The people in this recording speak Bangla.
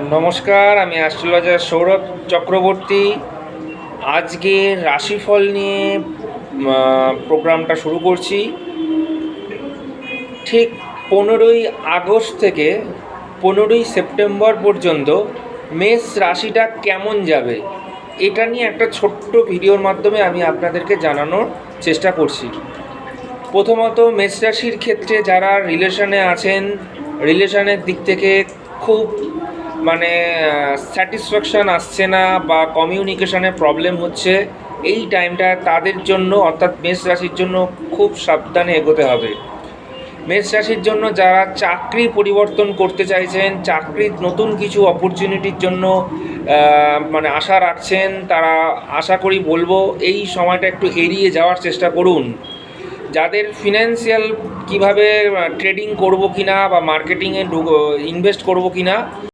নমস্কার, আমি অ্যাস্ট্রোলজার সৌরভ চক্রবর্তী। আজকে রাশিফল নিয়ে প্রোগ্রামটা শুরু করছি। ঠিক 15ই আগস্ট থেকে 15ই সেপ্টেম্বর পর্যন্ত মেষ রাশিটা কেমন যাবে এটা নিয়ে একটা ছোট্ট ভিডিওর মাধ্যমে আমি আপনাদেরকে জানানোর চেষ্টা করছি। প্রথমত, মেষ রাশির ক্ষেত্রে যারা রিলেশনে আছেন, রিলেশনের দিক থেকে খুব স্যাটিসফ্যাকশান আসছে না বা কমিউনিকেশনে প্রবলেম হচ্ছে, এই টাইমটা তাদের জন্য অর্থাৎ মেষ রাশির জন্য খুব সাবধানে এগোতে হবে। মেষ রাশির জন্য যারা চাকরি পরিবর্তন করতে চাইছেন, চাকরির নতুন কিছু অপরচুনিটির জন্য আশা রাখছেন, তারা আশা করি বলবো এই সময়টা একটু এড়িয়ে যাওয়ার চেষ্টা করুন। যাদের ফিনান্সিয়াল কিভাবে ট্রেডিং করব কিনা বা মার্কেটিংয়ে ইনভেস্ট করব কিনা